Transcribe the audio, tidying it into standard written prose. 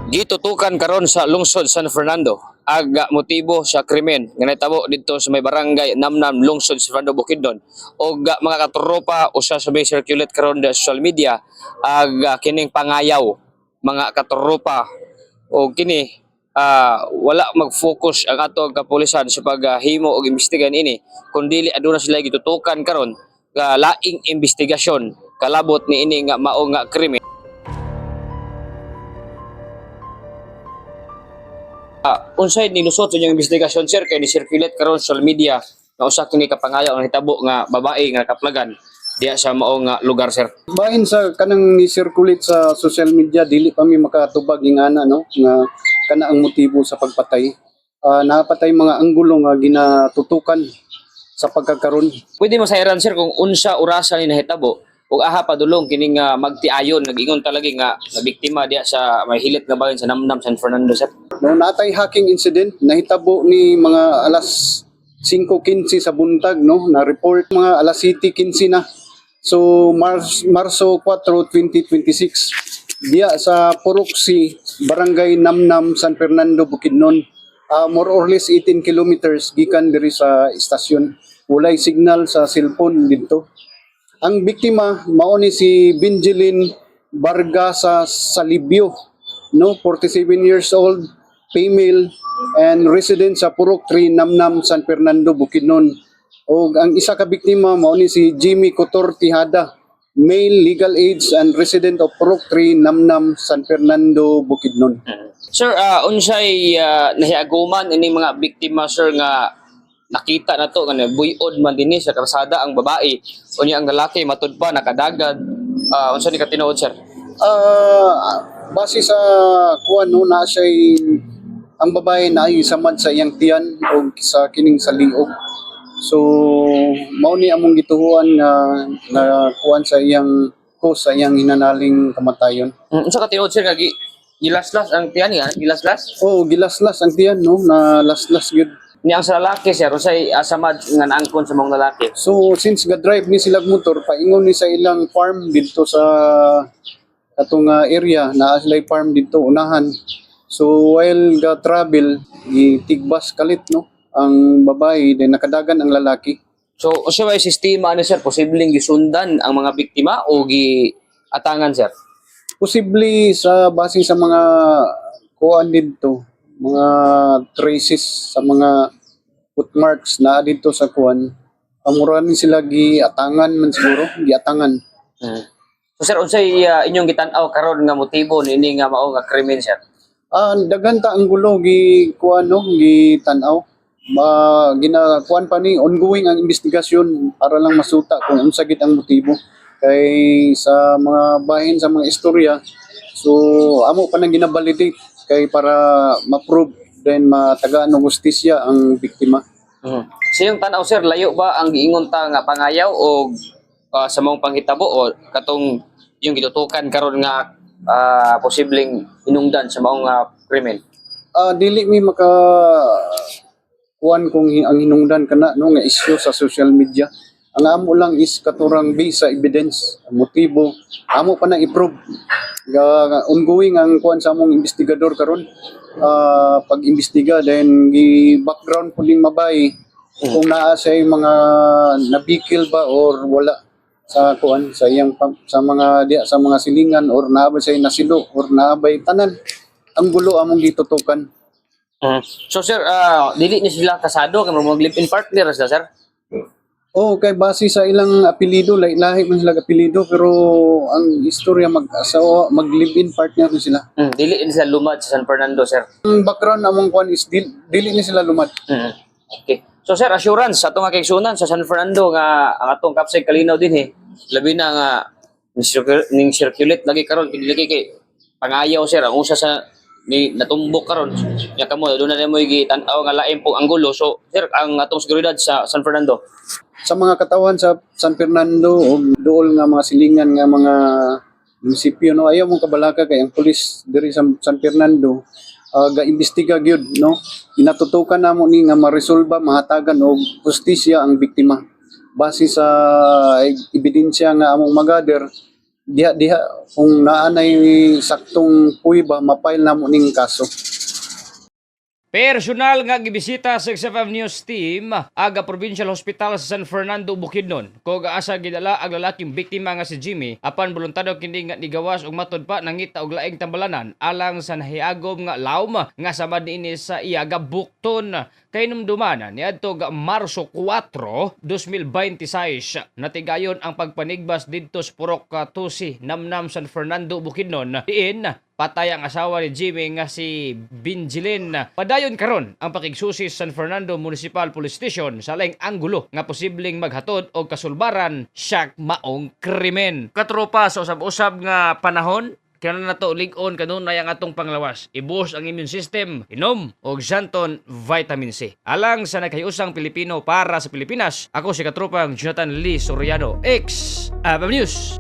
Gitutukan karon sa lungsod San Fernando aga motibo sa krimen nga nahitabo didto sa may barangay Namnam lungsod San Fernando Bukidnon og mga katropa usa sa may circulate karon sa social media aga kining pangayaw mga katropa og kini wala mag-focus ang ato kapulisan sa paghimo og imbestigahan ini kundi aduna sila gitutukan karon nga laing investigasyon kalabot ni ini nga mao nga krimen. Unsay nilusot sa inyong investigasyon sir kay ni-circulate karon sa social media nga usa kini kapangayaw ang hitabo nga babae nga nakaplagan diya sa mao nga lugar sir. Bahin sa kanang ni-circulate sa social media, dili pa mi makatubag ing ana no nga kana ang motibo sa pagpatay. Napatay mga anggulo nga ginatutukan sa pagkakaroon. Pwede mo sayaran sir kung unsa orasan ni nahitabo ug aha padulong kini nga magtiayon nag-ingon talaga nga biktima diya sa may hilit nga bahin sa Namnam San Fernando sir. No, natay hacking incident nahitabo ni mga alas 5:15 sa buntag no, na report mga alas 7:15 na. So Marso 4, 2026 diya sa Puruksi, Barangay Namnam, San Fernando, Bukidnon. More or less 18 kilometers gikan diri sa istasyon. Walay signal sa cellphone dito. Ang biktima mao ni si Benjeline Bargasa Salibio, no, 47 years old, female, and resident sa Purok 3, Namnam, San Fernando, Bukidnon. O ang isa ka biktima mao ni si Jimmy Cotor Tihada, male, legal age, and resident of Purok 3, Namnam, San Fernando, Bukidnon. Sir, unsay nahiaguman ini mga biktima sir nga nakita na to nga buyod man dinhi sa karsada ang babae unya ang lalaki matud pa nakadagad unsa ni katinuod sir? Base sa kuan no na siya ang babae na ay samad sa iyang tiyan o sa kining sa liog. So mao ni among gituhuan na kuan sa iyang sa iyang hinanaling kamatayon. Unsa katinuod sir nga gilaslas ang tiyan niya gilaslas? Gilaslas ang tiyan no na laslas gyud. Ni ang sa lalaki sir unsay asamad nga naangkon sa mga lalaki? So since ga-drive ni sila motor paingon ni sa ilang farm dito sa atong area na sila farm dito unahan. So while ga-travel itigbas kalit no ang babae then nakadagan ang lalaki. So unsa may sistema ni sir posibleng gisundan ang mga biktima o giatangan sir? Posible sa base sa mga kuan dito, mga traces sa mga footmarks na dito sa kuan, amuranin sila giatangan man siguro, giatangan. So sir unsay inyong gitan-aw karon nga motibo nini nga mao nga krimen sir? Daghan ta ang gulo kuan no, gitan-aw. Ginakuan pa ni ongoing ang investigasyon para lang masuta kung unsa gid ang motibo. Kay sa mga bahin sa mga istorya, so amo pa nang ginabalidate kay para ma-prove then matagaan ng hustisya ang biktima. So yung tanaw sir, layo ba ang giingon ta nga pangayaw o sa mong panghitabo o katong yung gitutukan karon nga posibleng hinungdan sa maong krimen? Dili mi maka kuan kung ang hinungdan kana no nga issue sa social media. Ang amo lang is katurang base sa evidence, motibo, amo pa na i-prove. Ongoing ang kuan sa among investigador karon pag-imbestiga then gi-background puling mabay kung naa say mga nabikil ba or wala sa kuan sa iyang sa mga sa mga silingan or naabay say nasilo or naabay tanan ang gulo among gitutukan. So sir, dili ni sila kasado kay mag live-in partner sa sir? Kay base sa ilang apelyido, lahi man sila apelyido pero ang istorya mag-asawa, mag-live-in partner na sila. Dili ni sila lumad sa San Fernando, sir. Ang background among kwan is dili ni sila lumad. Okay. So sir, assurance sa atong kaigsunan sa San Fernando nga ang atong kapsay kalinaw din labi na nga ning circulate lagi karon kini kay pangayaw sir ang usa sa ni natumbok karon nya kamo do na mo gitan-aw nga lain pong anggulo. So sir, ang atong seguridad sa San Fernando sa mga katawan sa San Fernando o dool nga mga silingan nga mga munisipyo no ayaw mong kabalaka kay ang pulis diri sa San Fernando ga-imbestiga gyud no inatutukan namo ni nga maresolba mahatagan og hustisya ang biktima base sa ebidensya nga among magader diha kung naanay saktong puy ba mapile na mo ning kaso. Personal nga gibisita sa XFM News Team aga Provincial Hospital sa San Fernando, Bukidnon. Kung asa gidala ang lalaking biktima nga si Jimmy apan voluntado kini nga nigawas og matud pa nangita og laing tambalanan alang sa nahiagom nga lawm nga samad niini sa iyaga bukton. Kay numduman niadto ga Marso 4, 2026 natigayon ang pagpanigbas didto sa Purok Tusi, Namnam, San Fernando, Bukidnon. Diin patay ang asawa ni Jimmy nga si Binjilin. Padayon karon ang pakigsusi sa San Fernando Municipal Police Station sa laing anggulo nga posibleng maghatod og kasulbaran siya maong krimen. Katropa sa usab-usab nga panahon, kaya na to lig-on kanunay ang atong panglawas. Ibuhos ang immune system, inom og Xanton Vitamin C. Alang sa nagkayusang Pilipino para sa Pilipinas, ako si katropang Jonathan Lee Soriano, X News.